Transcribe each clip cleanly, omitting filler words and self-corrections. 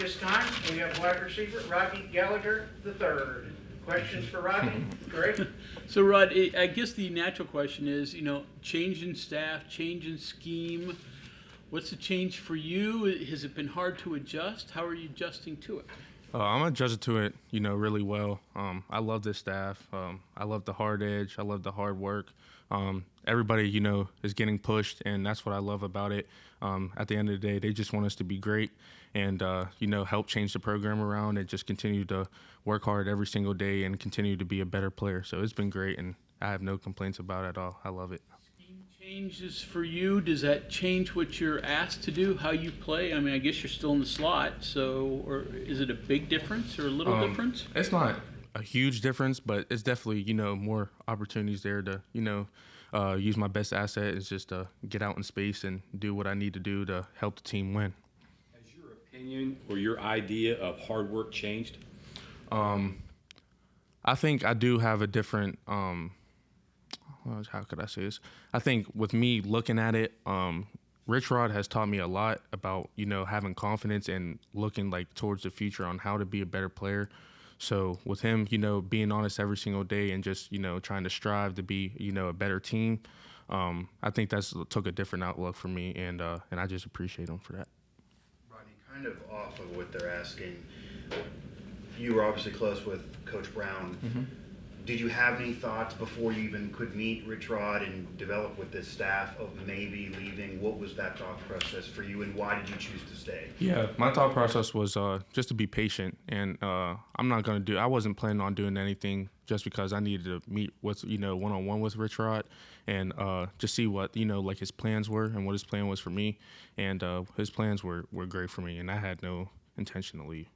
this time, we have wide receiver Rodney Gallagher III. Questions for Rodney? Greg? So, Rod, I guess the natural question is, change in staff, change in scheme. What's the change for you? Has it been hard to adjust? How are you adjusting to it? I'm adjusted to it, really well. I love this staff. I love the hard edge. I love the hard work. Everybody, is getting pushed, and that's what I love about it. At the end of the day, they just want us to be great and, help change the program around and just continue to work hard every single day and continue to be a better player. So it's been great, and I have no complaints about it at all. I love it. Scheme changes for you. Does that change what you're asked to do, how you play? I mean, I guess you're still in the slot, or is it a big difference or a little difference? It's not a huge difference, but it's definitely, more opportunities there to, use my best asset is just to get out in space and do what I need to do to help the team win. Has your opinion or your idea of hard work changed? I think I do have a different, how could I say this? I think with me looking at it, Rich Rod has taught me a lot about, having confidence and looking towards the future on how to be a better player. So with him, being honest every single day and just, trying to strive to be, a better team, I think that's took a different outlook for me, and I just appreciate him for that. Rodney, kind of off of what they're asking, you were obviously close with Coach Brown. Mm-hmm. Did you have any thoughts before you even could meet Rich Rod and develop with this staff of maybe leaving? What was that thought process for you, and why did you choose to stay? Yeah, my thought process was just to be patient, and I wasn't planning on doing anything just because I needed to meet with, one-on-one with Rich Rod and just see what, his plans were and what his plan was for me. And his plans were great for me, and I had no intention to leave.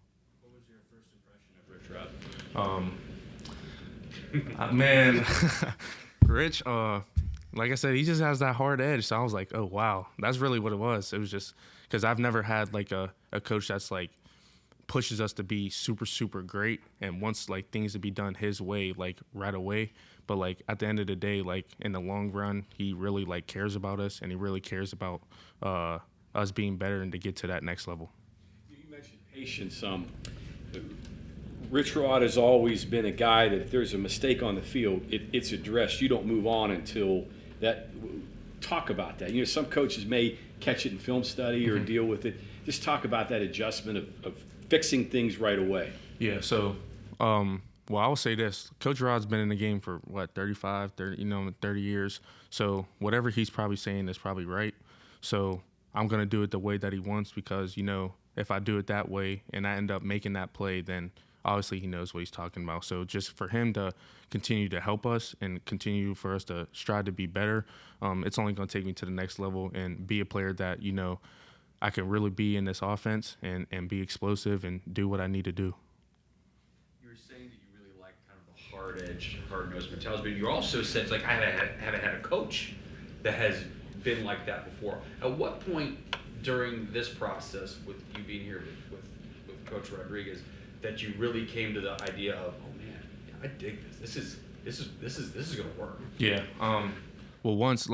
What was your first impression of Rich Rod? Man, Rich, like I said, he just has that hard edge. So I was like, oh, wow, that's really what it was. It was just because I've never had a coach that's pushes us to be super, super great and wants things to be done his way, right away. But at the end of the day, in the long run, he really cares about us, and he really cares about us being better and to get to that next level. You mentioned patience. Rich Rod has always been a guy that if there's a mistake on the field, it's addressed. You don't move on until that. Talk about that. Some coaches may catch it in film study or deal with it. Just talk about that adjustment of fixing things right away. Yeah, so, I will say this. Coach Rod's been in the game for, 30 years. So whatever he's probably saying is probably right. So I'm going to do it the way that he wants because, if I do it that way and I end up making that play, then obviously he knows what he's talking about. So just for him to continue to help us and continue for us to strive to be better, it's only going to take me to the next level and be a player that, I can really be in this offense and be explosive and do what I need to do. You were saying that you really like kind of the hard edge, hard-nosed mentality, but you also said, I haven't had a coach that has been like that before. At what point during this process, with you being here with Coach Rodriguez, that you really came to the idea of, oh man, I dig this. This is gonna work. Yeah. Well, once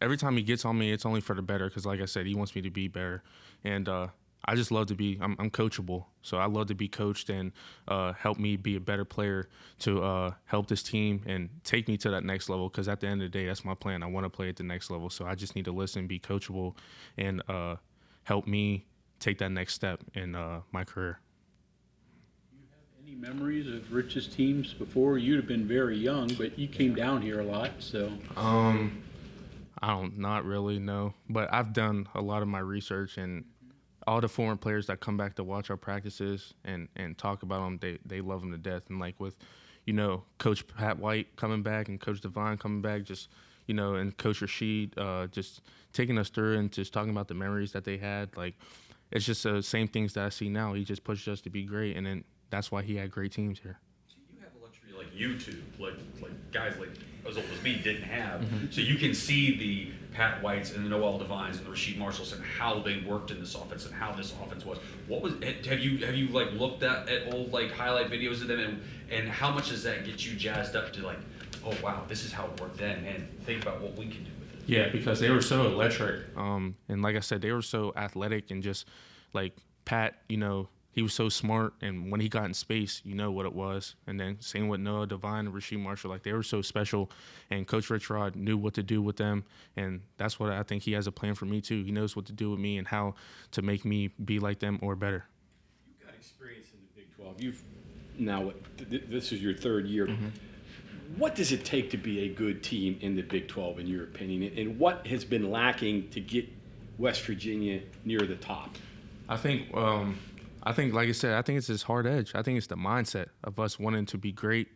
every time he gets on me, it's only for the better because, like I said, he wants me to be better, and I just love to be. I'm coachable, so I love to be coached and help me be a better player to help this team and take me to that next level. Because at the end of the day, that's my plan. I want to play at the next level, so I just need to listen, be coachable, and help me take that next step in my career. Any memories of Rich's teams before? You'd have been very young, but you came down here a lot, so. Not really, no. But I've done a lot of my research, and all the former players that come back to watch our practices and talk about them, they love them to death. And with, Coach Pat White coming back and Coach Devine coming back, just, and Coach Rashid just taking us through and just talking about the memories that they had, it's just the same things that I see now. He just pushed us to be great, and then that's why he had great teams here. So you have a luxury like you two, like guys as old as me didn't have. Mm-hmm. So you can see the Pat Whites and the Noel Devines and the Rasheed Marshalls and how they worked in this offense and how this offense was. Have you looked at old highlight videos of them and how much does that get you jazzed up to oh wow, this is how it worked then, and think about what we can do with it. Yeah, because they were so electric. And like I said, they were so athletic and just Pat, he was so smart, and when he got in space, you know what it was. And then same with Noah Devine and Rasheed Marshall, like they were so special, and Coach Rich Rod knew what to do with them, and that's what I think he has a plan for me too. He knows what to do with me and how to make me be like them or better. You've got experience in the Big 12. You've now this is your third year. What does it take to be a good team in the Big 12, in your opinion, and what has been lacking to get West Virginia near the top? I think, like I said, I think it's this hard edge. I think it's the mindset of us wanting to be great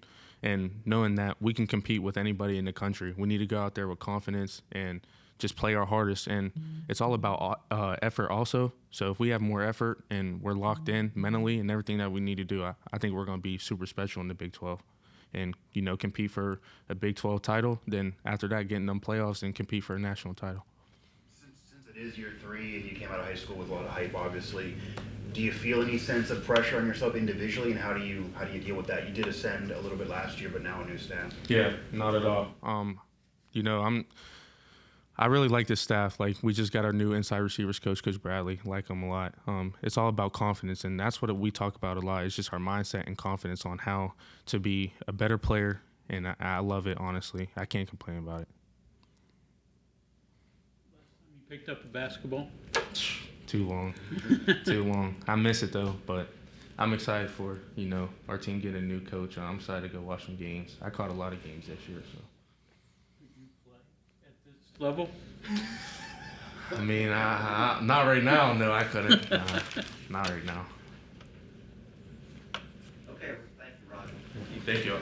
and knowing that we can compete with anybody in the country. We need to go out there with confidence and just play our hardest. And it's all about effort also. So if we have more effort and we're locked in mentally and everything that we need to do, I think we're going to be super special in the Big 12. And, you know, compete for a Big 12 title. Then after that, get in them playoffs and compete for a national title. Since it is year 3 and you came out of high school with a lot of hype, obviously, do you feel any sense of pressure on yourself individually, and how do you deal with that? You did ascend a little bit last year, but now a new staff. Yeah, not at all. You know, I really like this staff. Like, we just got our new inside receivers coach, Coach Bradley. Like him a lot. It's all about confidence, and that's what we talk about a lot. It's just our mindset and confidence on how to be a better player, and I love it, honestly. I can't complain about it. You picked up a basketball. Too long. Too long. I miss it, though, but I'm excited for, you know, our team getting a new coach. I'm excited to go watch some games. I caught a lot of games this year, so. At this level? I mean, not right now. No, I couldn't. Not right now. Okay, thank you, Rodney. Thank you.